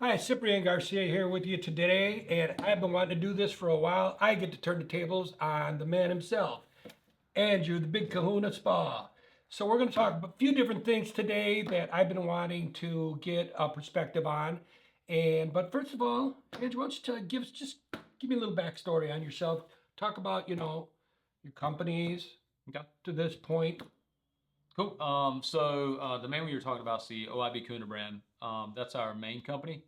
Hi, Ciprian Garcia here with you today, and I've been wanting to do this for a while. I get to turn the tables on the man himself, Andrew, the big Kahuna Spa. So we're going to talk about a few different things today that I've been wanting to get a perspective on. But first of all, Andrew, why don't you give me a little backstory on yourself. Talk about your companies Okay, to this point. cool. The main one you're talking about is the OIB Kahuna brand. That's our main company.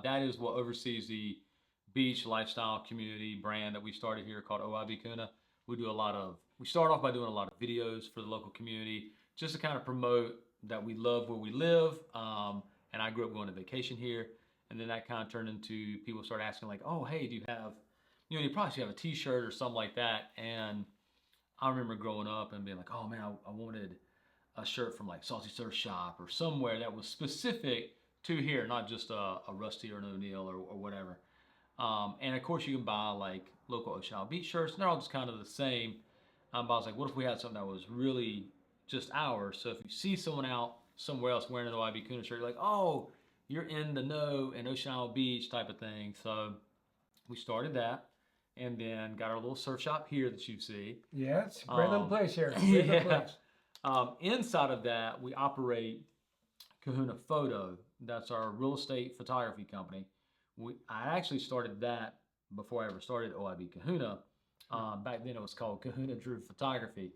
That is what oversees the beach lifestyle community brand that we started here called OIB Kahuna. We start off by doing a lot of videos for the local community just to kind of promote that we love where we live. And I grew up going to vacation here. And then that kind of turned into people start asking like, oh, hey, do you have, you probably should have a t-shirt or something like that. And I remember growing up and being like, oh man, I wanted a shirt from like Salty Surf Shop or somewhere that was specific to here, not just a Rusty or an O'Neill or whatever. And of course, you can buy like local Ocean Isle Beach shirts, and they're all just kind of the same. But I was like, what if we had something that was really just ours? So if you see someone out somewhere else wearing an OIB Kahuna shirt, you're like, oh, you're in the know in Ocean Isle Beach type of thing. So we started that. And then got our little surf shop here that you see. Yeah, it's a great little place here. Great little place. Inside of that, we operate Kahuna Photo. That's our real estate photography company. I actually started that before I ever started OIB Kahuna. Back then it was called Kahuna Drew Photography.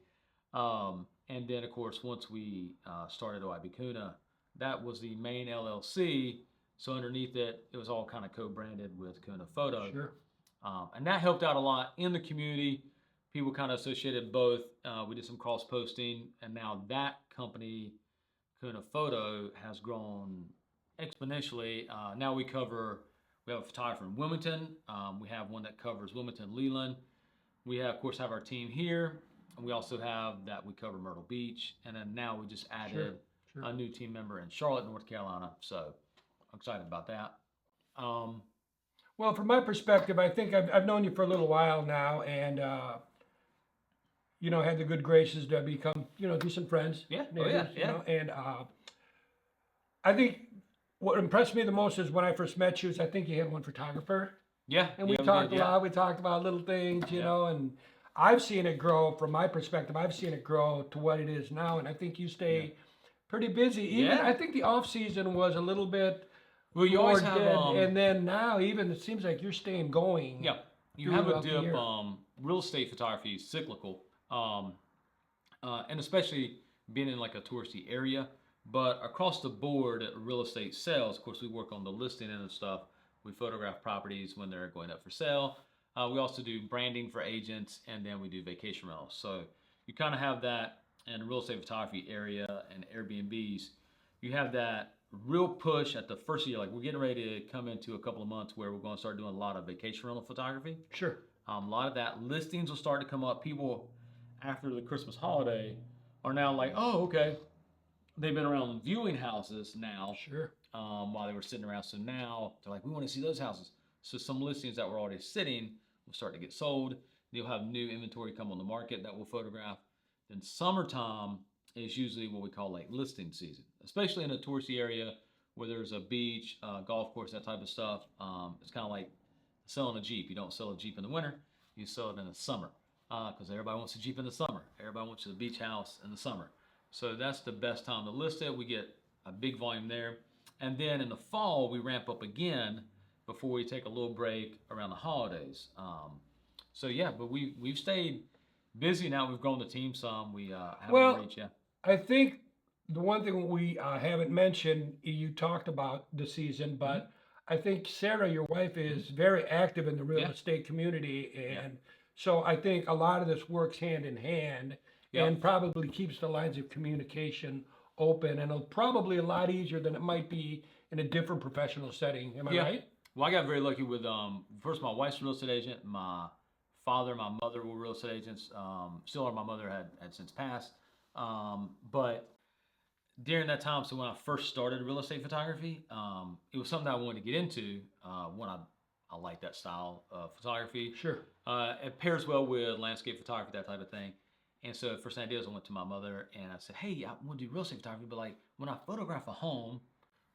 And then, of course, once we started OIB Kahuna, that was the main LLC. So underneath it, it was all kind of co-branded with Kahuna Photo. Sure. And that helped out a lot in the community. People kind of associated both. We did some cross posting, and now that company, Kahuna Photo, has grown exponentially. Now we have a photographer in Wilmington. We have one that covers Wilmington, Leland. We of course have our team here, and we also have that we cover Myrtle Beach. And then now we just added a new team member in Charlotte, North Carolina. So I'm excited about that. Well, from my perspective, I think I've known you for a little while now, and had the good graces to become decent friends. Yeah. Neighbors, Yeah. And I think what impressed me the most is when I first met you is I think you had one photographer, Yeah. and we talked a lot. We talked about little things, and I've seen it grow. From my perspective, I've seen it grow to what it is now, and I think you stay pretty busy. Even I think the off season was a little bit. Well, you always have, and then now even it seems like you're staying going. Yeah, you have a dip. Real estate photography is cyclical, and especially being in like a touristy area. But across the board, at real estate sales, of course, we work on the listing and stuff. We photograph properties when they're going up for sale. We also do branding for agents, and then we do vacation rentals. So you kind of have that in the real estate photography area and Airbnbs. You have that real push at the first year. Like we're getting ready to come into a couple of months where we're going to start doing a lot of vacation rental photography. Sure. A lot of that listings will start to come up. People after the Christmas holiday are now like, oh, okay. They've been around viewing houses now. Sure. While they were sitting around. So now they're like, we want to see those houses. So some listings that were already sitting will start to get sold. You'll have new inventory come on the market that we'll photograph. Then summertime is usually what we call like listing season, especially in a touristy area where there's a beach, golf course, that type of stuff. It's kind of like selling a Jeep. You don't sell a Jeep in the winter, you sell it in the summer because everybody wants a Jeep in the summer. Everybody wants a beach house in the summer. So that's the best time to list it. We get a big volume there. And then in the fall, we ramp up again before we take a little break around the holidays. But we've stayed busy now. We've grown the team some. We haven't reached yet. I think the one thing we haven't mentioned, you talked about the season, but I think Sarah, your wife, is very active in the real estate community. And so I think a lot of this works hand in hand and probably keeps the lines of communication open. And it'll probably a lot easier than it might be in a different professional setting. Am I right? Well, I got very lucky with, first, my wife's a real estate agent. My father, my mother were real estate agents. Still, my mother had since passed. But during that time, so when I first started real estate photography, it was something I wanted to get into. When I like that style of photography. Sure. It pairs well with landscape photography, that type of thing. And so the first thing I did was I went to my mother and I said, hey, I want to do real estate photography, but like when I photograph a home,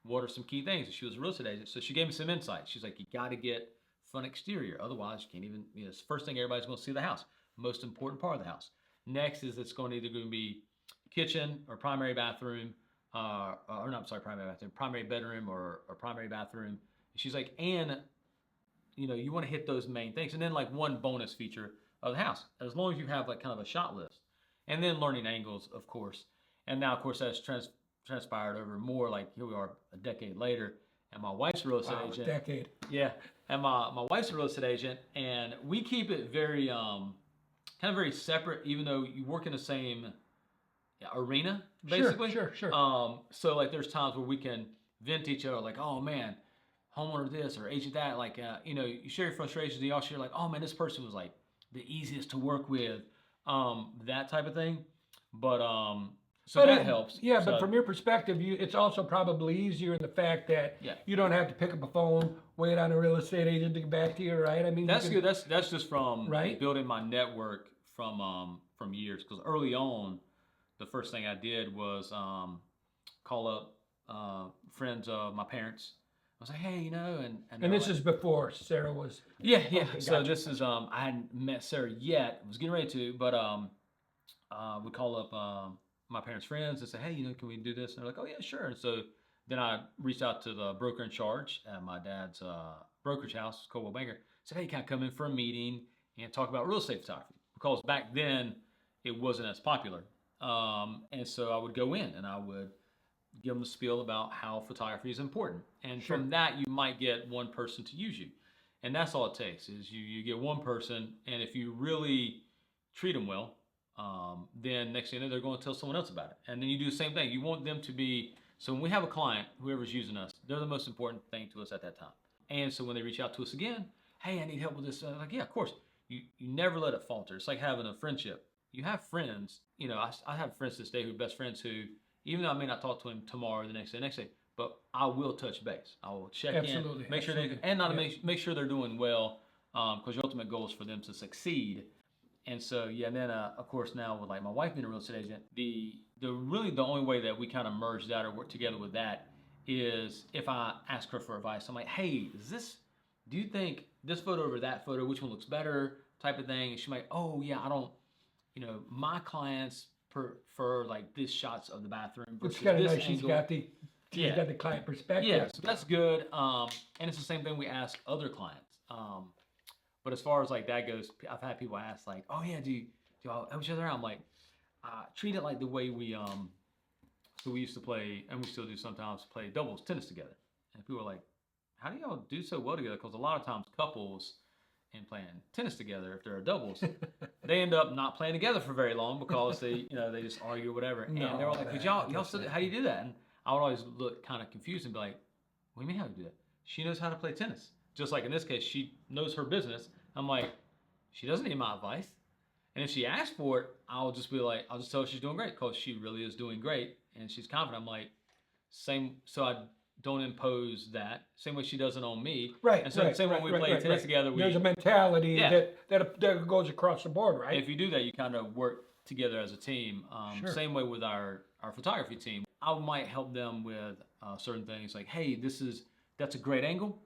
what are some key things? And she was a real estate agent, so she gave me some insight. She's like, you got to get fun exterior, otherwise you can't even. It's the first thing everybody's going to see the house, most important part of the house. Next is it's going to either going to be kitchen or primary bathroom, or not sorry, primary bedroom or primary bathroom. She's like, and you want to hit those main things, and then like one bonus feature of the house, as long as you have like kind of a shot list, and then learning angles, of course. And now, of course, that's transpired over more. Like here we are a decade later, and my wife's a real estate agent. Decade. Yeah, and my wife's a real estate agent, and we keep it very kind of very separate, even though you work in the same arena, basically. Sure. So like there's times where we can vent to each other, like, oh man, homeowner this or agent that, like you share your frustrations, and you all share like, oh man, this person was like the easiest to work with, that type of thing. But so that helps. Yeah, so, but from your perspective, it's also probably easier in the fact that you don't have to pick up a phone, wait on a real estate agent to get back to you, right? I mean, that's good. That's just from right? building my network from years. Because early on, the first thing I did was call up friends of my parents. I was like, hey, and this is before Sarah was. Yeah. Okay, So gotcha. this is I hadn't met Sarah yet. I was getting ready to, but we call up my parents' friends and say, hey, can we do this? And they're like, oh yeah, sure. And so then I reached out to the broker in charge at my dad's brokerage house, Coldwell Banker. Said, hey, can I come in for a meeting and talk about real estate photography? Because back then it wasn't as popular. And so I would go in and I would give them the spiel about how photography is important. And from that, you might get one person to use you. And that's all it takes is you get one person. And if you really treat them well, then next thing you know, they're going to tell someone else about it. And then you do the same thing. You want them to be, so when we have a client, whoever's using us, they're the most important thing to us at that time. And so when they reach out to us again, hey, I need help with this. Like, yeah, of course. You never let it falter. It's like having a friendship. You have friends, I have friends this day who are best friends who, even though I may not talk to him tomorrow or the next day, but I will touch base. I will check in, make sure make sure they're doing well, because your ultimate goal is for them to succeed. And so, and then of course now with like my wife being a real estate agent, the only way that we kind of merge that or work together with that is if I ask her for advice. I'm like, hey, do you think this photo over that photo, which one looks better, type of thing? And she's like, oh yeah, I don't, my clients prefer like this shots of the bathroom versus It's kind of this nice. She's angle. got the client perspective. Yeah, so that's good. And it's the same thing we ask other clients. But as far as like that goes, I've had people ask like, oh yeah, do y'all help each other out? I'm like, treat it like the way we so we used to play, and we still do sometimes, play doubles tennis together. And people are like, how do y'all do so well together? Because a lot of times couples and playing tennis together, if they're doubles, they end up not playing together for very long because they they just argue or whatever. And they're all like, but y'all still, how do you do that? And I would always look kind of confused and be like, what do you mean how do you do that? She knows how to play tennis. Just like in this case, she knows her business. I'm like, she doesn't need my advice. And if she asks for it, I'll just tell her she's doing great because she really is doing great and she's confident. I'm like, same, so I don't impose that. Same way she doesn't on me. Right. And so same way we play tennis together. There's a mentality that goes across the board, right? And if you do that, you kind of work together as a team. Same way with our photography team. I might help them with certain things like, hey, that's a great angle.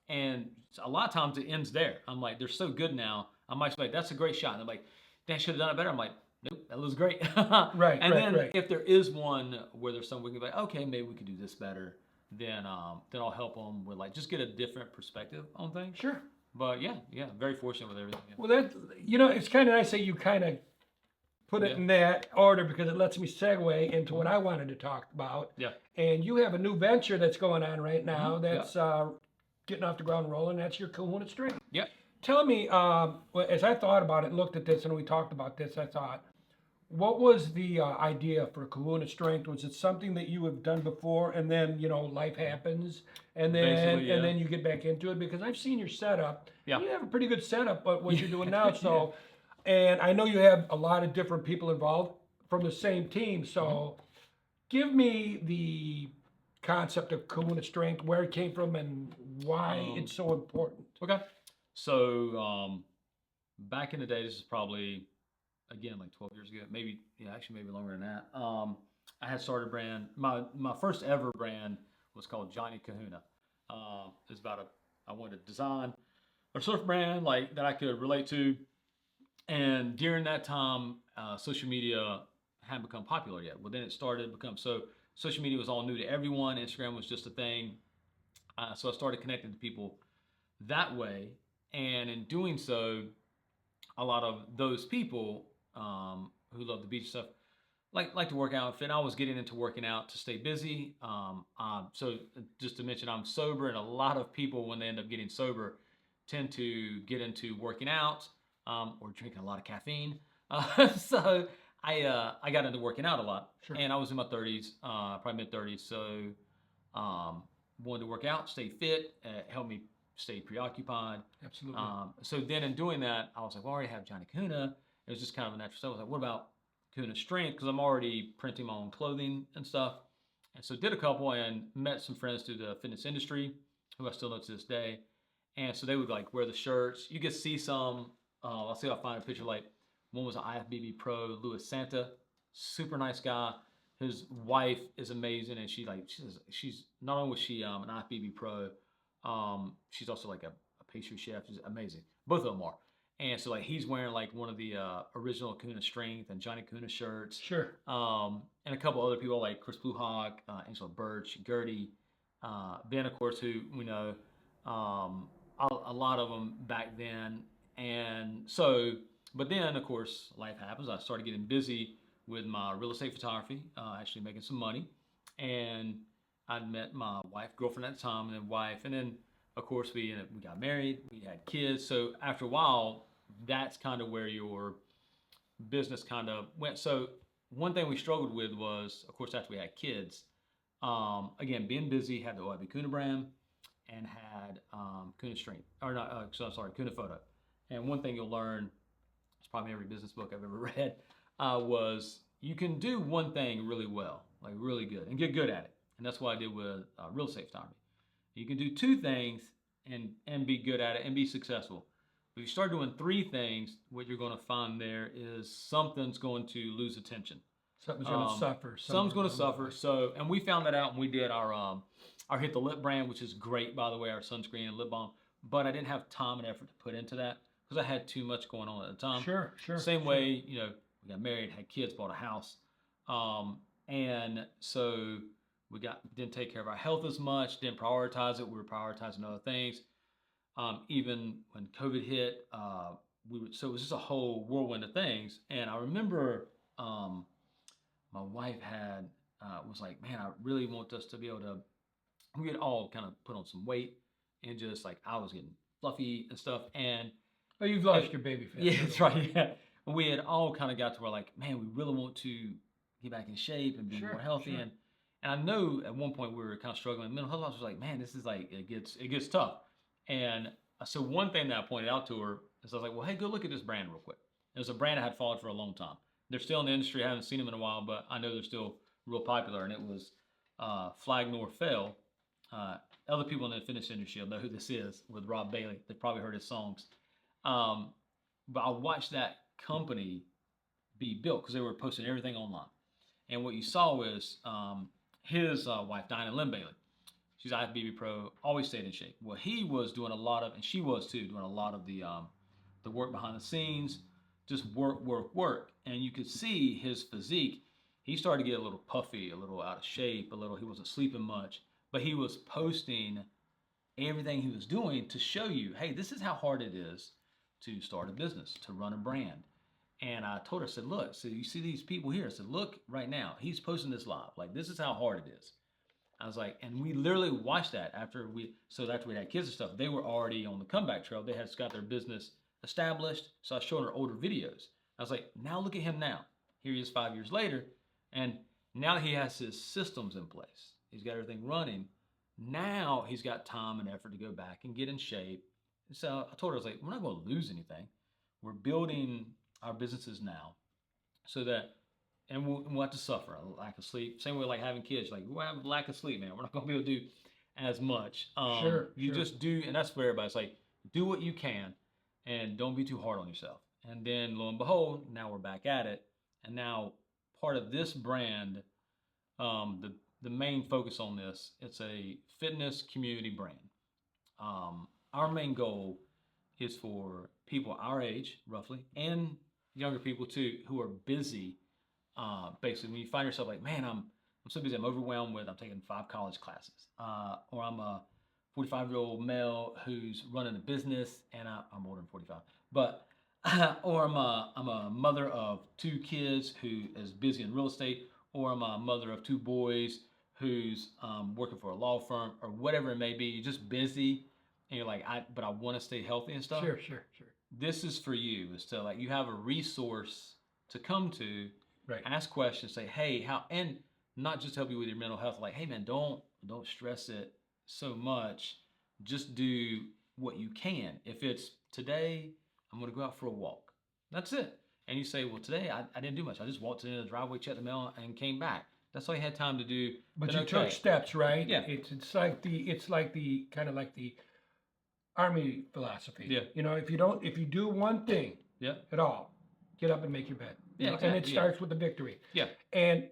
And a lot of times it ends there. I'm like, they're so good now. I might say, that's a great shot. And they're like, dang, I should have done it better. I'm like, nope, that looks great. Then if there is one where there's something we can be like, okay, maybe we could do this better, then I'll help them with like, just get a different perspective on things. Sure. But yeah, very fortunate with everything. Yeah. Well, that, it's kind of nice that you kind of put it in that order because it lets me segue into what I wanted to talk about. Yeah. And you have a new venture that's going on right now that's getting off the ground rolling. That's your Kahuna Strength. Yeah. Tell me, as I thought about it and looked at this and we talked about this, I thought, what was the idea for Kahuna Strength? Was it something that you have done before and then, life happens and then you get back into it? Because I've seen your setup. Yeah. You have a pretty good setup, but what you're doing now. So, and I know you have a lot of different people involved from the same team. So give me the concept of Kahuna Strength, where it came from and why it's so important. Okay. So back in the day, this is probably, again, like 12 years ago, maybe longer than that. I had started a brand. My first ever brand was called Johnny Kahuna. It's about I wanted to design a surf brand like that I could relate to. And during that time, social media hadn't become popular yet. Well, then it started to become so. Social media was all new to everyone. Instagram was just a thing. So I started connecting to people that way, and in doing so, a lot of those people who love the beach stuff like to work out. And I was getting into working out to stay busy. So just to mention, I'm sober, and a lot of people when they end up getting sober tend to get into working out or drinking a lot of caffeine. So I got into working out a lot, Sure. and I was in my 30s, probably mid 30s. So wanted to work out, stay fit, help me stay preoccupied. Absolutely. So then in doing that, I was like, well, I already have Johnny Kahuna. It was just kind of a natural step. I was like, what about Kahuna Strength? Because I'm already printing my own clothing and stuff. And so did a couple and met some friends through the fitness industry who I still know to this day. And so they would like wear the shirts. You could see some, I'll see if I find a picture. Like one was an IFBB pro, Louis Santa, super nice guy. His wife is amazing, and she's not only was she an IFBB pro, she's also like a pastry chef. She's amazing. Both of them are. And so like he's wearing like one of the original Kahuna Strength and Johnny Kahuna shirts. Sure. And a couple other people like Chris Bluehawk, Angela Birch, Gertie, Ben, of course, who we know, a lot of them back then. And so, but then of course life happens. I started getting busy with my real estate photography, actually making some money. And I'd met my girlfriend at the time, and then of course we got married, we had kids. So after a while, that's kind of where your business kind of went. So one thing we struggled with was, of course, after we had kids, again, being busy, had the OIB Kahuna brand and had Kahuna Strength, or not, Kahuna Photo. And one thing you'll learn, it's probably every business book I've ever read, was you can do one thing really well, like really good, and get good at it. And that's what I did with real estate photography. You can do two things and be good at it and be successful. If you start doing three things, what you're going to find there is something's going to lose attention. Something's going to suffer. Something's going to suffer. So, and we found that out when we did our Hit the Lip brand, which is great, by the way, our sunscreen and lip balm. But I didn't have time and effort to put into that because I had too much going on at the time. Sure. Same way, we got married, had kids, bought a house. And so we didn't take care of our health as much, didn't prioritize it. We were prioritizing other things. Even when COVID hit, so it was just a whole whirlwind of things. And I remember my wife was like, man, I really want us to be able to, we had all kind of put on some weight, and just like I was getting fluffy and stuff. And oh, you've lost your baby fat. Yeah, that's right. Yeah. We had all kind of got to where like, man, we really want to get back in shape and be more healthy. Sure. And I know at one point we were kind of struggling. Mental health was like, man, this is like, it gets tough. And so one thing that I pointed out to her is I was like, well, hey, go look at this brand real quick. It was a brand I had followed for a long time. They're still in the industry. I haven't seen them in a while, but I know they're still real popular. And it was Flag Nor Fail. Other people in the fitness industry will know who this is with Rob Bailey. They've probably heard his songs. But I watched that company be built because they were posting everything online. And what you saw was his wife, Diana Lynn Bailey. She's IFBB pro, always stayed in shape. Well, he was doing a lot of, and she was too, doing a lot of the work behind the scenes, just work. And you could see his physique. He started to get a little puffy, a little out of shape, he wasn't sleeping much. But he was posting everything he was doing to show you, hey, this is how hard it is to start a business, to run a brand. And I told her, I said, look, so you see these people here? I said, look right now, he's posting this live. Like, this is how hard it is. I was like, and we literally watched that after we had kids and stuff. They were already on the comeback trail. They had got their business established. So I showed her older videos. I was like, now look at him now. Here he is 5 years later. And now that he has his systems in place, he's got everything running. Now he's got time and effort to go back and get in shape. So I told her, I was like, we're not going to lose anything. We're building our businesses now so that, and we'll have to suffer a lack of sleep. Same way like having kids, like we'll have a lack of sleep, man. We're not going to be able to do as much. You just do, and that's for everybody. It's like, do what you can and don't be too hard on yourself. And then lo and behold, now we're back at it. And now part of this brand, the the main focus on this, it's a fitness community brand. Our main goal is for people our age, roughly, and younger people too, who are busy. Basically, when you find yourself like, man, I'm so busy, I'm overwhelmed with, I'm taking 5 college classes, or I'm a 45-year-old male who's running a business, and I'm older than 45, but or I'm a mother of 2 kids who is busy in real estate, or I'm a mother of 2 boys who's working for a law firm, or whatever it may be. You're just busy, and you're like, but I want to stay healthy and stuff. Sure. This is for you. Is to like you have a resource to come to, Right. ask questions, say, hey, how, and not just help you with your mental health. Like, hey, man, don't stress it so much. Just do what you can. If it's today, I'm going to go out for a walk. That's it. And you say, well, today I didn't do much. I just walked to the end of the driveway, checked the mail, and came back. That's all you had time to do. But you took steps, right? Yeah. It's like the kind of like the Army philosophy. Yeah. You know, if you do one thing Yeah. at all, get up and make your bed. Yeah, You know, exactly, and it starts with the victory. Yeah. And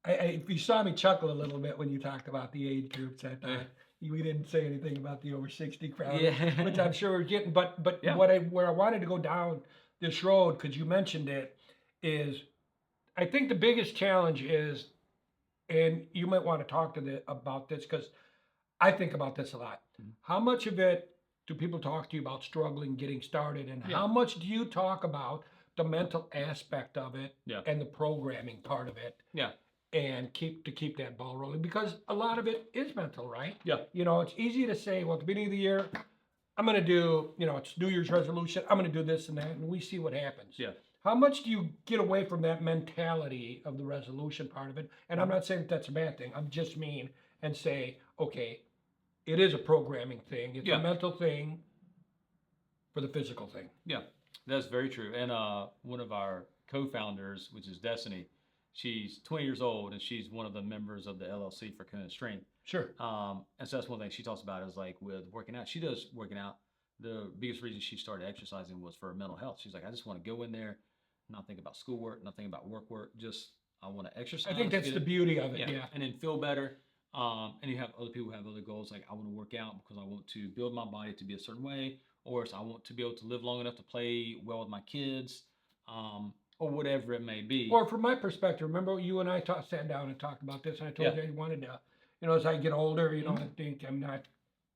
if you saw me chuckle a little bit when you talked about the age groups, that we didn't say anything about the over 60 crowd, Yeah. which I'm sure we're getting. But Yeah. where I wanted to go down this road, because you mentioned it, is I think the biggest challenge is, and you might want to talk about this because I think about this a lot. Mhm. How much of it do people talk to you about struggling, getting started, and Yeah. how much do you talk about the mental aspect of it Yeah. and the programming part of it, Yeah. and keep that ball rolling? Because a lot of it is mental, right? Yeah. You know, it's easy to say, well, at the beginning of the year, I'm going to do, it's New Year's resolution, I'm going to do this and that, and we see what happens. Yeah. How much do you get away from that mentality of the resolution part of it? And I'm not saying that that's a bad thing. I'm just mean and say, okay, it is a programming thing. It's Yeah. a mental thing for the physical thing. Yeah, that's very true. And one of our co-founders, which is Destiny, she's 20 years old, and she's one of the members of the LLC for Kahuna Strength. Sure. And so that's one thing she talks about is like with working out. She does working out. The biggest reason she started exercising was for her mental health. She's like, I just want to go in there, not think about schoolwork, not think about work. Just I want to exercise. I think that's the beauty of it. Yeah. And then feel better. And you have other people who have other goals, like I want to work out because I want to build my body to be a certain way, or I want to be able to live long enough to play well with my kids, or whatever it may be. Or from my perspective, remember you and I sat down and talked about this, and I told you I wanted to, as I get older, I think I'm not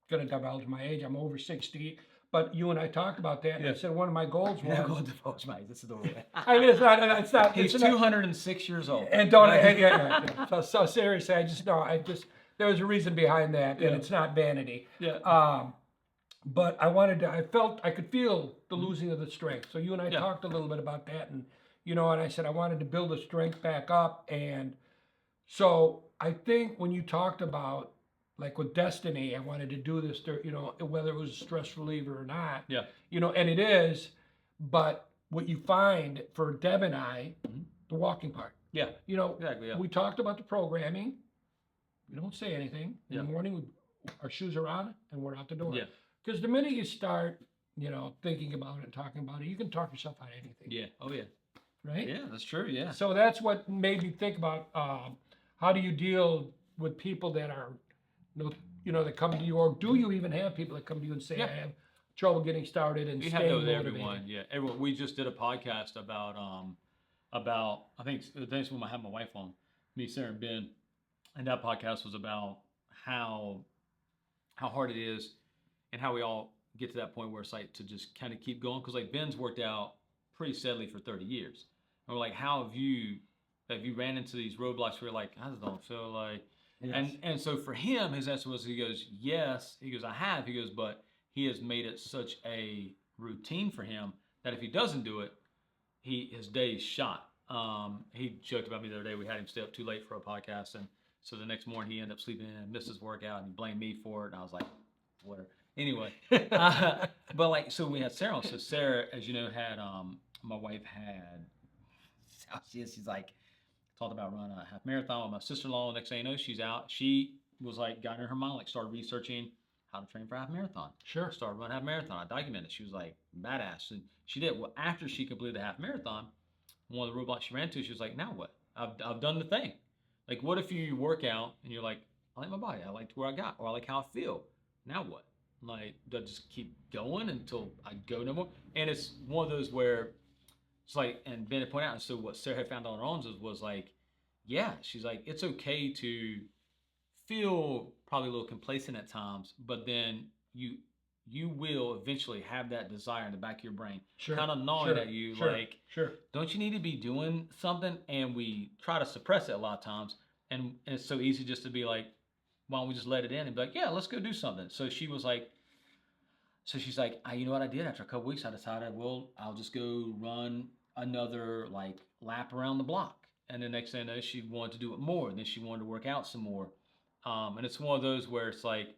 going to divulge my age. I'm over 60. But you and I talked about that, and I said one of my goals was. I'm going to divulge my age. This is the way. It's not. He's 206 years old. And don't. Yeah. So seriously, there was a reason behind that, and it's not vanity. Yeah. But I could feel the losing of the strength. So you and I talked a little bit about that, and and I said I wanted to build the strength back up, and so I think when you talked about, like with Destiny, I wanted to do this, whether it was a stress reliever or not. Yeah. And it is, but what you find for Deb and I, the walking part. Yeah. Exactly. Yeah. We talked about the programming. We don't say anything. In the morning, our shoes are on and we're out the door. Yeah. Because the minute you start, thinking about it and talking about it, you can talk yourself out of anything. Yeah. Oh yeah. Right? Yeah, that's true. Yeah. So that's what made me think about how do you deal with people that are, that come to you, or do you even have people that come to you and say, I have trouble getting started and we staying have those motivated? everyone. Yeah, everyone. We just did a podcast about I think that's when I had my wife on, me, Sarah, and Ben, and that podcast was about how hard it is and how we all get to that point where it's like to just kind of keep going, because like Ben's worked out pretty steadily for 30 years, and we're like, how have you ran into these roadblocks where you're like, I just don't feel like. Yes. And so for him, his answer was, he goes, yes. He goes, I have. He goes, but he has made it such a routine for him that if he doesn't do it, his day's shot. He joked about me the other day. We had him stay up too late for a podcast, and so the next morning he ended up sleeping in and missed his workout, and he blamed me for it. And I was like, whatever. Anyway, but like, so we had Sarah on. So Sarah, as you know, had my wife had. She's like. Talked about running a half marathon with my sister-in-law. Next thing you know, she's out. She was like, got in her mind, like started researching how to train for a half marathon. Sure. Started running half marathon. I documented. She was like, badass. And she did. Well, after she completed the half marathon, one of the roadblocks she ran into, she was like, now what? I've done the thing. Like, what if you work out and you're like, I like my body, I like where I got, or I like how I feel. Now what? Like, do I just keep going until I go no more? And it's one of those where it's like, and Ben had pointed out, and so what Sarah had found on her own was like, yeah, she's like, it's okay to feel probably a little complacent at times, but then you will eventually have that desire in the back of your brain, kind of gnawing at you, like, don't you need to be doing something? And we try to suppress it a lot of times, and it's so easy just to be like, why don't we just let it in and be like, yeah, let's go do something. So she's like, you know what I did after a couple weeks, I decided, well, I'll just go run another like lap around the block. And the next thing I know, she wanted to do it more, and then she wanted to work out some more. And it's one of those where it's like,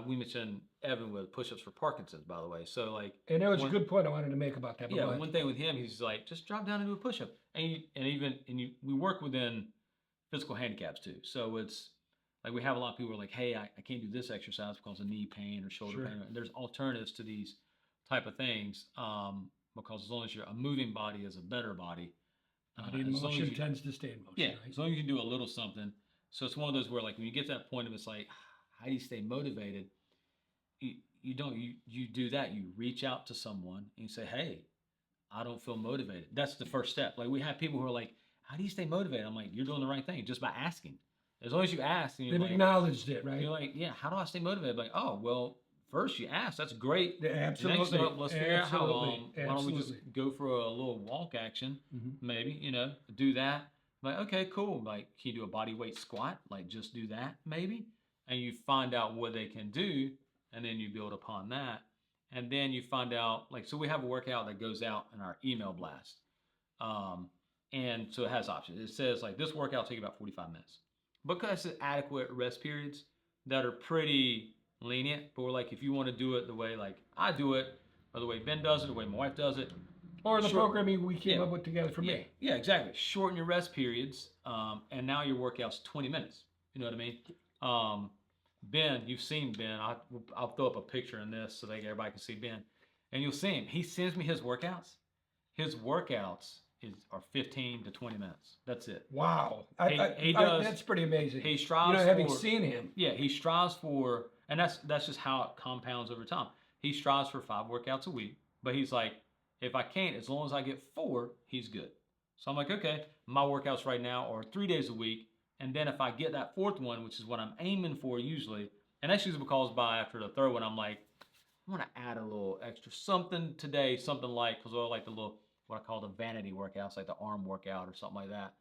we mentioned Evan with push-ups for Parkinson's, by the way. So like, and that was a good point I wanted to make about that. Yeah, one thing with him, he's like, just drop down and do a push-up, and we work within physical handicaps too. So it's like we have a lot of people who are like, hey, I can't do this exercise because of knee pain or shoulder pain. And there's alternatives to these type of things, because as long as a moving body is a better body. Body in motion tends to stay in motion. Yeah, right? As long as you can do a little something. So it's one of those where like when you get to that point of it's like, how do you stay motivated? You do that. You reach out to someone and you say, hey, I don't feel motivated. That's the first step. Like we have people who are like, how do you stay motivated? I'm like, you're doing the right thing just by asking. As long as you ask. And they've acknowledged it, right? You're like, yeah, how do I stay motivated? Like, oh, well, first you ask. That's great. Yeah, absolutely. Next up, let's figure out how long. Absolutely. Why don't we just go for a little walk action? Maybe, do that. Like, okay, cool. Like, can you do a body weight squat? Like, just do that, maybe. And you find out what they can do, and then you build upon that. And then you find out, like, so we have a workout that goes out in our email blast. And so it has options. It says, like, this workout will take about 45 minutes. Because it's adequate rest periods that are pretty lenient. But we're like, if you want to do it the way, like, I do it, or the way Ben does it, the way my wife does it. Or the programming we came up with together for me. Yeah, exactly. Shorten your rest periods, and now your workout's 20 minutes. You know what I mean? Ben, you've seen Ben. I'll throw up a picture in this so that everybody can see Ben. And you'll see him. He sends me his workouts. His workouts are 15 to 20 minutes. That's it. Wow. He does. That's pretty amazing. He strives having seen him. Yeah, he strives for, and that's just how it compounds over time. He strives for 5 workouts a week, but he's like, if I can't, as long as I get 4, he's good. So I'm like, okay, my workouts right now are 3 days a week. And then if I get that 4th one, which is what I'm aiming for usually, and that's usually because after the 3rd one, I'm like, I want to add a little extra something today, something like, because I like the little, what I call the vanity workouts, like the arm workout or something like that.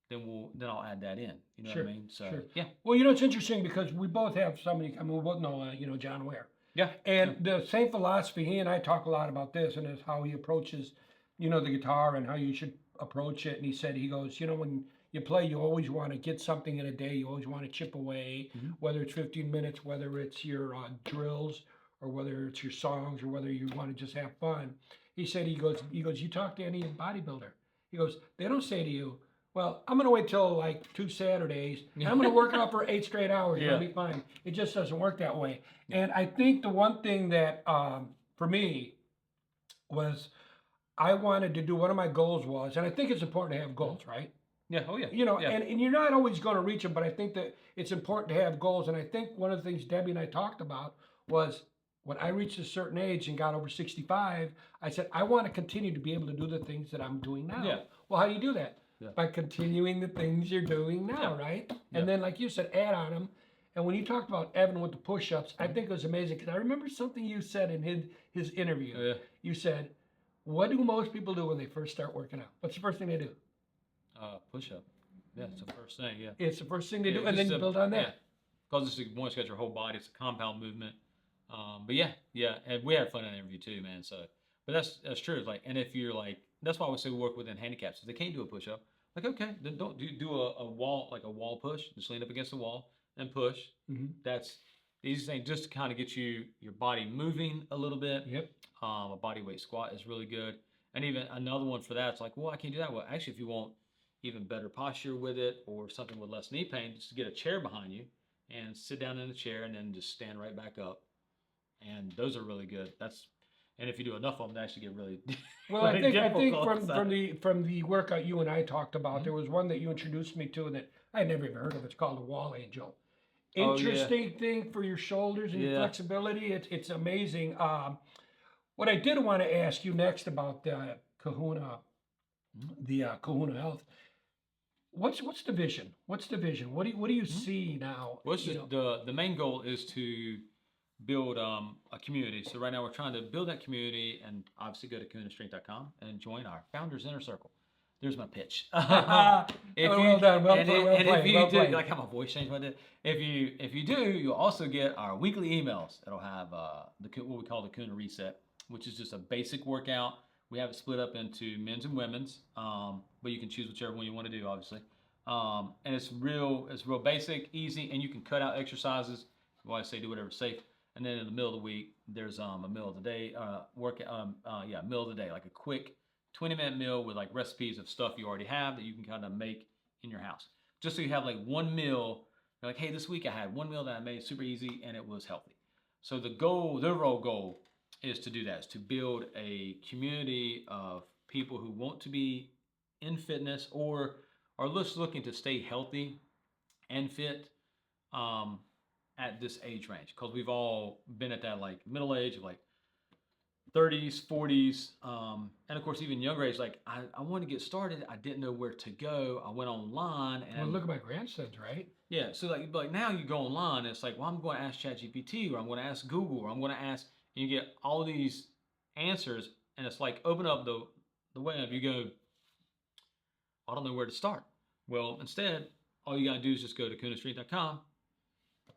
Then I'll add that in. You know what I mean? So, yeah. Well, it's interesting because we both have somebody, we both know, John Ware. Yeah. And the same philosophy, he and I talk a lot about this, and it's how he approaches, the guitar and how you should approach it. And he goes, when you play, you always want to get something in a day. You always want to chip away, whether it's 15 minutes, whether it's your drills, or whether it's your songs, or whether you want to just have fun. He said, he goes, you talk to any bodybuilder. He goes, they don't say to you, well, I'm going to wait till like 2 Saturdays, and I'm going to work out for 8 straight hours. It'll be fine. It just doesn't work that way. And I think the one thing that, for me, was I wanted to do, one of my goals was, and I think it's important to have goals, right? Yeah, oh yeah. And you're not always going to reach them, but I think that it's important to have goals. And I think one of the things Debbie and I talked about was when I reached a certain age and got over 65, I said, I want to continue to be able to do the things that I'm doing now. Yeah. Well, how do you do that? Yeah. By continuing the things you're doing now, right? And then, like you said, add on them. And when you talked about Evan with the push-ups, I think it was amazing because I remember something you said in his interview. Oh, yeah. You said, what do most people do when they first start working out? What's the first thing they do? Push-up. Yeah, it's the first thing, yeah. It's the first thing they do, and then you build on that. Yeah, because it's once you got your whole body, it's a compound movement. But yeah, and we had fun in the interview too, man. So, but that's true. It's like, and if you're like, that's why we say we work within handicaps. If they can't do a push-up, like, okay, then don't do a wall, like a wall push. Just lean up against the wall and push. That's the easiest thing, just to kind of get your body moving a little bit. Yep. A body weight squat is really good. And even another one for that, it's like, well, I can't do that. Well, actually, if you want even better posture with it or something with less knee pain, just to get a chair behind you and sit down in the chair and then just stand right back up. And those are really good. And if you do enough of them, they actually get really, Well, I really think difficult. from the workout you and I talked about, there was one that you introduced me to that I had never even heard of. It's called the Wall Angel. Oh yeah, Interesting thing for your shoulders and your yeah. flexibility. It's amazing. What I did want to ask you next about Kahuna, the Kahuna Health. What's the vision? What's the vision? What do you see now? Well, it's You just know, the main goal is to build a community. So right now we're trying to build that community, and obviously go to kahunastrength.com and join our founders inner circle. There's my pitch. If you well done, well and, played, it- well and if played, you well do, played. like how my voice changed when I did. If you do, you'll also get our weekly emails. It'll have what we call the Kahuna Reset, which is just a basic workout. We have it split up into men's and women's, but you can choose whichever one you want to do, obviously. And it's real basic, easy, and you can cut out exercises. Well, I say do whatever's safe. And then in the middle of the week, there's a meal of the day meal of the day, like a quick 20-minute meal with like recipes of stuff you already have that you can kind of make in your house. Just so you have like one meal. You're like, hey, this week I had one meal that I made super easy and it was healthy. So the overall goal is to do that, is to build a community of people who want to be in fitness or are just looking to stay healthy and fit at this age range, because we've all been at that like middle age of like 30s, 40s, and of course even younger age. Like I wanted to get started, I didn't know where to go. I went online and well, look at my grandsons, right? yeah, so like now you go online and it's like, well, I'm going to ask ChatGPT or I'm going to ask Google or I'm going to ask, and you get all these answers, and it's like open up the web. You go, I don't know where to start. Well, instead, all you gotta do is just go to kahunastrength.com,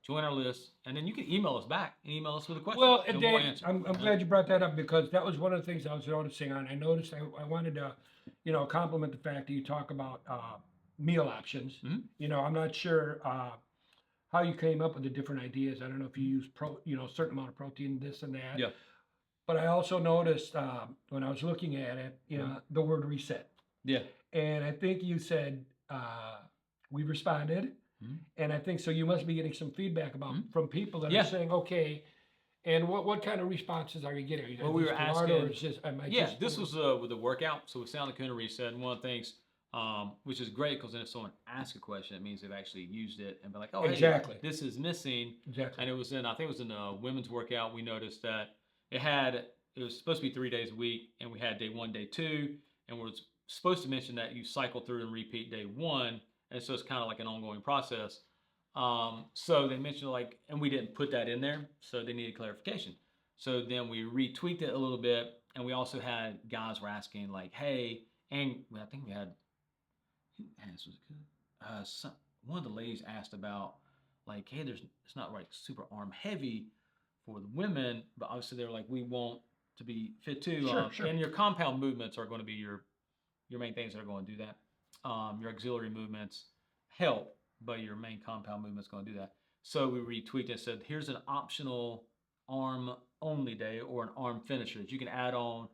join our list, and then you can email us back and email us with a question. Well, and Dave, we'll answer. I'm glad you brought that up because that was one of the things I was noticing. And I noticed I wanted to, compliment the fact that you talk about meal options. Mhm. I'm not sure how you came up with the different ideas. I don't know if you use a certain amount of protein, this and that. Yeah, But I also noticed when I was looking at it, the word reset. yeah. And I think you said we responded, Mhm. and I think so. You must be getting some feedback from people that Yeah. are saying, okay. And what kind of responses are you getting? Are you Well, we were asking. or is just, am I Yeah, just this was with the workout. So we sound the Kahuna Reset, and one of the things, which is great, because then if someone asks a question, it means they've actually used it and been like, oh, hey, Exactly. this is missing. Exactly. And I think it was in the women's workout. We noticed that it was supposed to be 3 days a week, and we had day 1, day 2, and we're supposed to mention that you cycle through and repeat day 1, and so it's kind of like an ongoing process. So they mentioned like, and we didn't put that in there, so they needed clarification. So then we retweaked it a little bit, and we also had guys were asking like, hey, and I think we had, who asked, was it good? One of the ladies asked about like, hey, it's not like super arm heavy for the women, but obviously they're like, we want to be fit too. Sure. And your compound movements are going to be your main things that are going to do that. Your auxiliary movements help, but your main compound movements going to do that. So we retweaked and said, here's an optional arm only day or an arm finisher that you can add on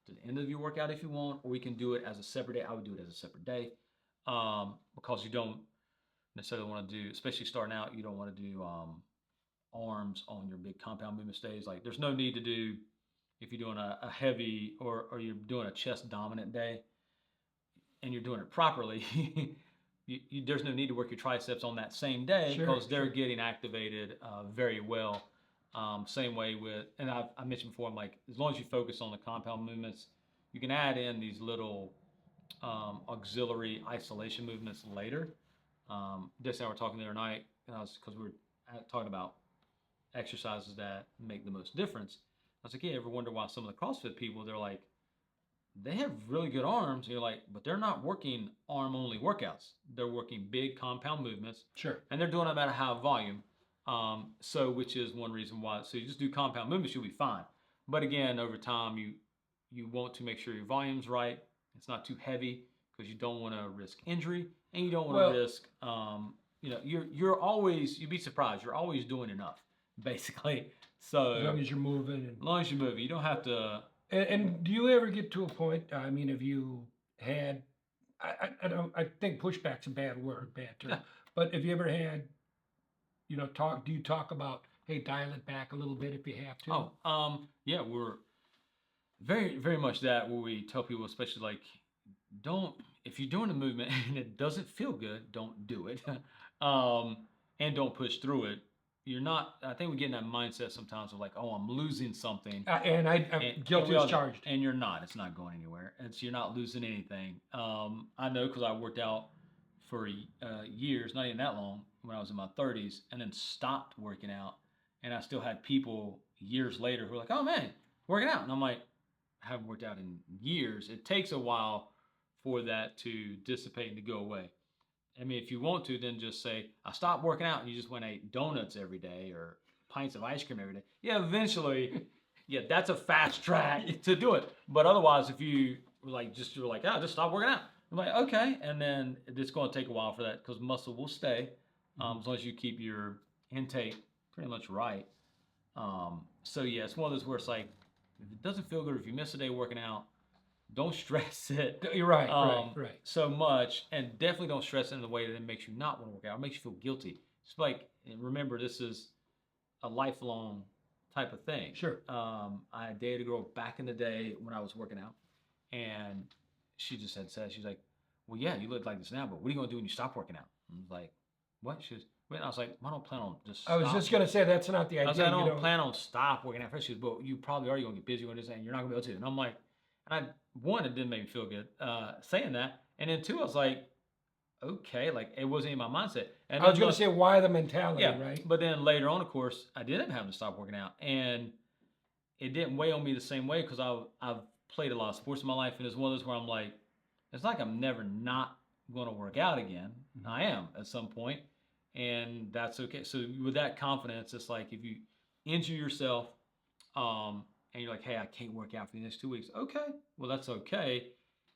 to the end of your workout if you want, or we can do it as a separate day. I would do it as a separate day because you don't necessarily want to do, especially starting out, you don't want to do arms on your big compound movement days. Like there's no need to do, if you're doing a heavy or you're doing a chest dominant day and you're doing it properly, there's no need to work your triceps on that same day because they're getting activated very well. Same way with, and I mentioned before, I'm like, as long as you focus on the compound movements, you can add in these little auxiliary isolation movements later. This and I were talking the other night, because we were talking about exercises that make the most difference. I was like, yeah, ever wonder why some of the CrossFit people, they're like, they have really good arms. And you're like, but they're not working arm only workouts. They're working big compound movements. Sure. And they're doing them at a high volume. So which is one reason why. So you just do compound movements, you'll be fine. But again, over time, you want to make sure your volume's right. It's not too heavy because you don't want to risk injury, and you don't want to risk. You'd be surprised. You're always doing enough, basically. So as long as you're moving. As long as you're moving, you don't have to. And do you ever get to a point? I mean, have you had? I think pushback's a bad word, bad term. But have you ever had? Do you talk about, hey, dial it back a little bit if you have to? Oh, yeah, Very, very much that where we tell people, especially like, don't, if you're doing a movement and it doesn't feel good, don't do it. um, and don't push through it. You're not, I think we get in that mindset sometimes of like, oh, I'm losing something. I'm guilty as charged. And you're not. It's not going anywhere. You're not losing anything. I know because I worked out for years, not even that long, when I was in my 30s, and then stopped working out. And I still had people years later who were like, oh man, working out. And I'm like, I haven't worked out in years. It takes a while for that to dissipate and to go away. I mean, if you want to, then just say, I stopped working out and you just went and ate donuts every day or pints of ice cream every day. Yeah, eventually, yeah, that's a fast track to do it. But otherwise, if you were like, just stop working out. I'm like, okay. And then it's going to take a while for that because muscle will stay as long as you keep your intake pretty much right. So yeah, it's one of those where it's like, if it doesn't feel good, if you miss a day working out, don't stress it. You're right, right. So much, and definitely don't stress it in a way that it makes you not want to work out. It makes you feel guilty. It's like, and remember, this is a lifelong type of thing. Sure. I dated a girl back in the day when I was working out, and she just had said, she's like, well, yeah, you look like this now, but what are you going to do when you stop working out? I was like, what? She was, I was like, well, I don't plan on just I was just going to say, that's not the idea. I was like, I don't plan on stop working out. She was, but you probably are going to get busy with this, and you're not going to be able to. And I'm like, and one, it didn't make me feel good saying that. And then two, I was like, okay, like it wasn't in my mindset. And I was going to say, why the mentality, right? But then later on, of course, I did end up having to stop working out. And it didn't weigh on me the same way because I've played a lot of sports in my life. And it's one of those where I'm like, it's like I'm never not going to work out again. Mm-hmm. I am at some point, and that's okay. So with that confidence, it's like if you injure yourself, and you're like, hey, I can't work out for the next 2 weeks. Okay, well, that's okay.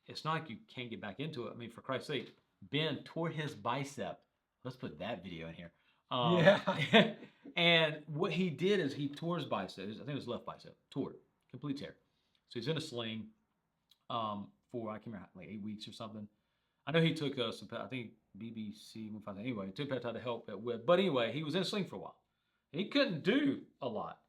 It's not like you can't get back into it. I mean, for Christ's sake, Ben tore his bicep. Let's put that video in here. Yeah. And what he did is he tore his bicep. I think it was left bicep. Tore it. Complete tear. So he's in a sling for, I can't remember, like 8 weeks or something. I know he took some, I think BBC, anyway, he took peptide to help it with. But anyway, he was in a sling for a while. He couldn't do a lot.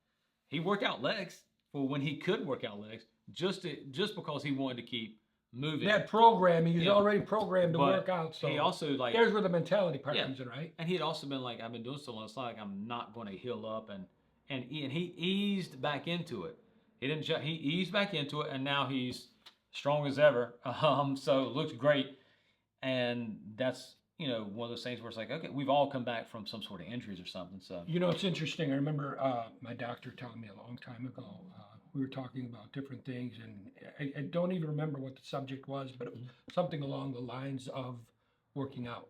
He worked out legs for when he could work out legs, just because he wanted to keep moving. That programming, he's already programmed to work out. So he also like there's where the mentality part comes in, right? And he had also been like, I've been doing so long, it's not like I'm not going to heal up, and he eased back into it. He eased back into it, and now he's strong as ever. So it looks great, and that's one of those things where it's like, okay, we've all come back from some sort of injuries or something. So it's interesting. I remember my doctor telling me a long time ago. We were talking about different things, and I don't even remember what the subject was, but it was something along the lines of working out.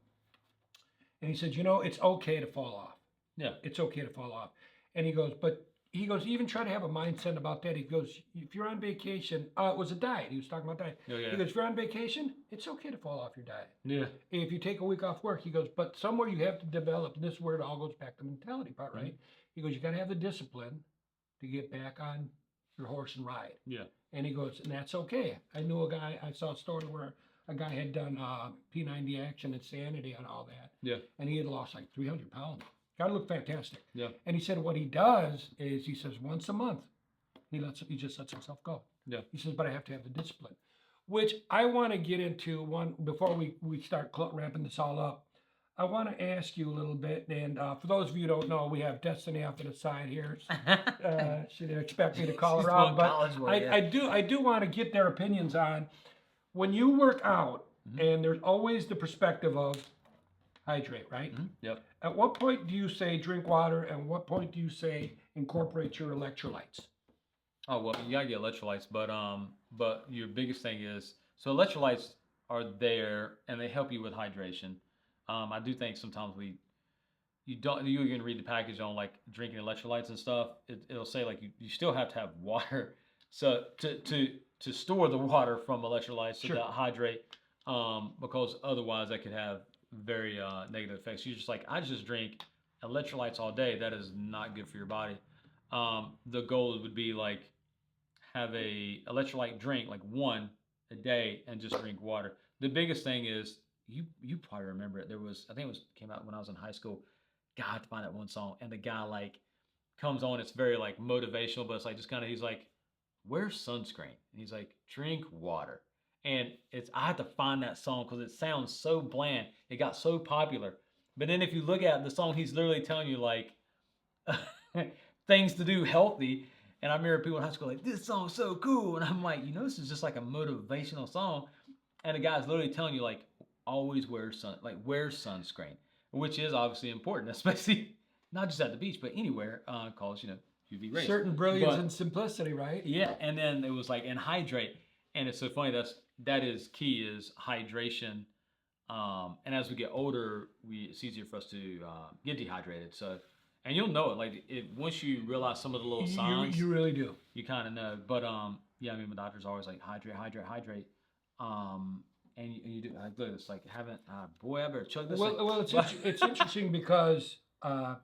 And he said, it's okay to fall off. Yeah, it's okay to fall off. And he goes, even try to have a mindset about that. He goes, if you're on vacation, it was a diet. He was talking about diet. Oh, yeah. He goes, if you're on vacation, it's okay to fall off your diet. Yeah. If you take a week off work, he goes, but somewhere you have to develop, and this is where it all goes back to the mentality part, right? Mm-hmm. He goes, you got to have the discipline to get back on your horse and ride. Yeah. And he goes, and that's okay. I knew a guy, I saw a story where a guy had done P90 Action, Insanity, and all that. Yeah. And he had lost like 300 pounds. Guy looked fantastic. Yeah. And he said what he does is he says once a month, he just lets himself go. Yeah. He says, but I have to have the discipline, which I want to get into one before we start wrapping this all up. I want to ask you a little bit, and for those of you who don't know, we have Destiny off to the side here. She didn't expect me to call her out, but I do want to get their opinions on when you work out, and there's always the perspective of hydrate, right? Mm-hmm. Yep. At what point do you say drink water, and what point do you say incorporate your electrolytes? Oh well, you gotta get electrolytes, but your biggest thing is so electrolytes are there and they help you with hydration. I do think sometimes you can read the package on like drinking electrolytes and stuff. It'll say like you still have to have water, so to store the water from electrolytes to hydrate, because otherwise that could have very negative effects. You're just like, I just drink electrolytes all day. That is not good for your body. The goal would be like have a electrolyte drink, like one a day, and just drink water. The biggest thing is you probably remember it. I think it came out when I was in high school. God, I have to find that one song, and the guy like comes on. It's very like motivational, but it's like just kind of he's like, "Where's sunscreen?" And he's like, "Drink water." And I had to find that song because it sounds so bland. It got so popular. But then if you look at the song, he's literally telling you like things to do healthy. And I remember people in high school like, "This song's so cool," and I'm like, this is just like a motivational song. And the guy's literally telling you like, always wear sunscreen, which is obviously important, especially not just at the beach, but anywhere, cause UV rays. Certain brilliance and simplicity, right? Yeah, and then it was like, and hydrate, and it's so funny that is key is hydration. And as we get older, it's easier for us to get dehydrated. So, and you'll know it like once you realize some of the little signs. You really do. You kind of know, but yeah, I mean, my doctor's always like hydrate. And you do. I look, it's like haven't. Boy, I better chug this. Well, it's interesting because a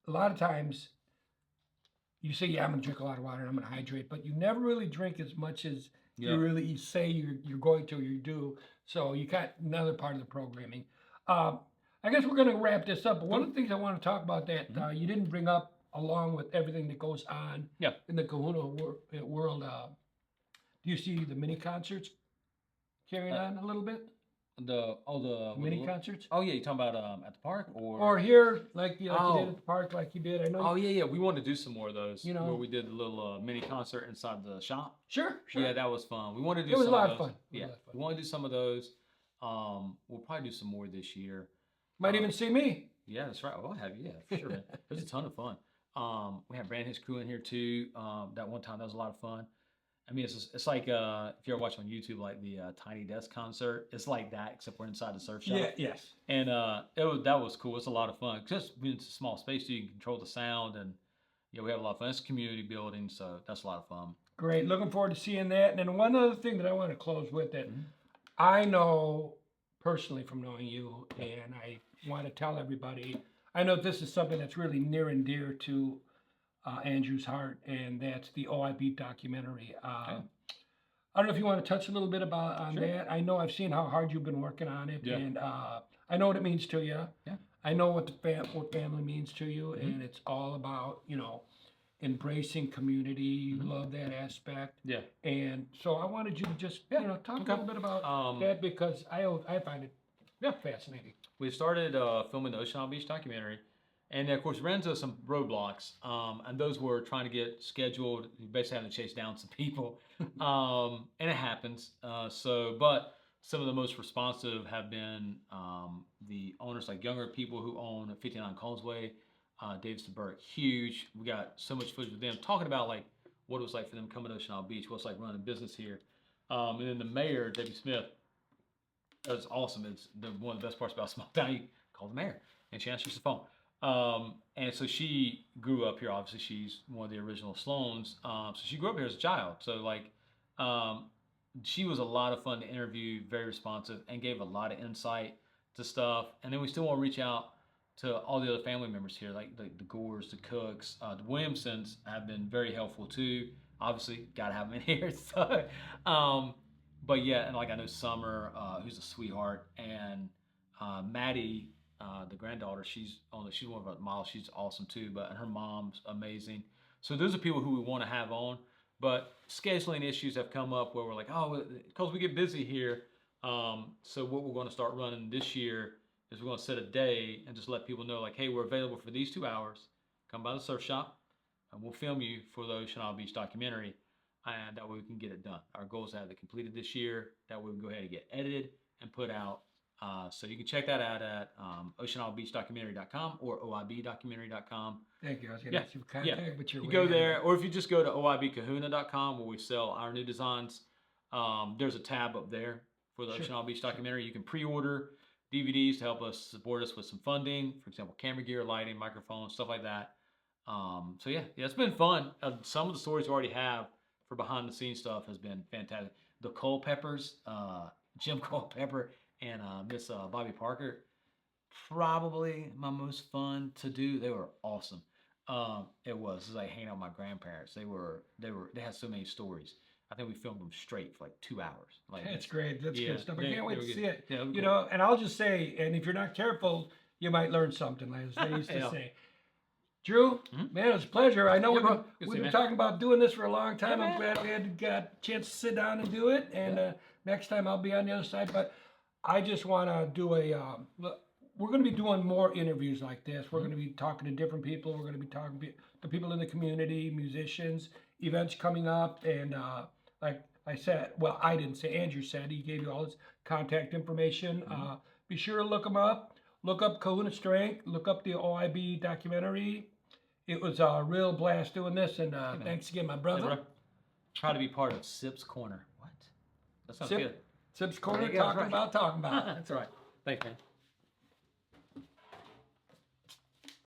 lot of times you say, "Yeah, I'm gonna drink a lot of water and I'm gonna hydrate," but you never really drink as much as you say you're going to or you do. So you got another part of the programming. I guess we're gonna wrap this up. But one of the things I want to talk about that you didn't bring up, along with everything that goes on in the Kahuna world. Do you see the mini concerts carrying on a little bit? The mini concerts? Oh yeah, you talking about at the park or here like you did at the park, like you did. I know. Oh yeah. We wanted to do some more of those. Where we did a little mini concert inside the shop. Sure. Yeah, that was fun. We wanted to do. It was some a lot of of those. fun. Yeah, we want to do some of those. We'll probably do some more this year. Might even see me. Yeah, that's right. We'll have you. Yeah, for sure. Man. It was a ton of fun. We had Brandon his crew in here too. That one time that was a lot of fun. I mean, it's like if you ever watch on YouTube, like the Tiny Desk concert, it's like that, except we're inside the surf shop. Yeah, yes. And that was cool. It's a lot of fun. Just being in a small space, so you can control the sound, and we have a lot of fun. It's a community building, so that's a lot of fun. Great. Looking forward to seeing that. And then one other thing that I want to close with that I know personally from knowing you, and I want to tell everybody, I know this is something that's really near and dear to Andrew's heart, and that's the OIB documentary. I don't know if you want to touch a little bit on that. I know I've seen how hard you've been working on it, and I know what it means to you. Yeah. I know what what family means to you, and it's all about embracing community. You love that aspect. Yeah. And so I wanted you to just talk a little bit about that, because I find it fascinating. We started filming the Ocean Isle Beach documentary. And of course, ran into some roadblocks, and those were trying to get scheduled. You basically having to chase down some people, and it happens. But some of the most responsive have been the owners, like younger people who own 59 Collinsway, Davidson Burke, huge. We got so much footage with them talking about like what it was like for them coming to Ocean Isle Beach, what it's like running a business here. And then the mayor, Debbie Smith, that was awesome. It's one of the best parts about small town. You call the mayor, and she answers the phone. And so she grew up here. Obviously, she's one of the original Sloans. So she grew up here as a child. So like, she was a lot of fun to interview, very responsive, and gave a lot of insight to stuff. And then we still want to reach out to all the other family members here, like the Gores, the Cooks, the Williamsons have been very helpful too. Obviously, gotta have them in here. So, but yeah, and like I know Summer, who's a sweetheart, and Maddie. The granddaughter, she's one of our models. She's awesome too, and her mom's amazing. So those are people who we want to have on, but scheduling issues have come up where we're like, because we get busy here. So what we're going to start running this year is we're going to set a day and just let people know, like, hey, we're available for these 2 hours. Come by the surf shop, and we'll film you for the Ocean Isle Beach documentary, and that way we can get it done. Our goal is to have it completed this year. That way we can go ahead and get edited and put out. So you can check that out at oceanislebeachdocumentary.com or oibdocumentary.com. Thank you. I was going to ask you for contact, but you go there, or if you just go to oibkahuna.com where we sell our new designs, there's a tab up there for the Ocean Isle Beach documentary. You can pre-order DVDs to help us support us with some funding, for example, camera gear, lighting, microphones, stuff like that. So yeah, it's been fun. Some of the stories we already have for behind the scenes stuff has been fantastic. The Culpeppers, Jim Culpepper, and Miss Bobby Parker, probably my most fun to do. They were awesome. It was like hanging out with my grandparents. They had so many stories. I think we filmed them straight for like 2 hours. Like that's great. That's good stuff. I can't wait to see it. Yeah, and I'll just say, and if you're not careful, you might learn something, as they used to say. Drew, man, it's a pleasure. I know Yeah, bro. we've Good to see been you, man. talking about doing this for a long time. Yeah, I'm man. glad we had got a chance to sit down and do it. And next time I'll be on the other side. But I just want to do we're going to be doing more interviews like this. We're going to be talking to different people. We're going to be talking to people in the community, musicians, events coming up. And like I said, well, I didn't say, Andrew said, he gave you all his contact information. Be sure to look him up. Look up Kahuna Strength. Look up the OIB documentary. It was a real blast doing this, and thanks again, my Hey, brother. bro. Try to be part of Sip's Corner. What? That sounds good. Sip's Corner, There you go, talking right. about. That's right. Thanks, man.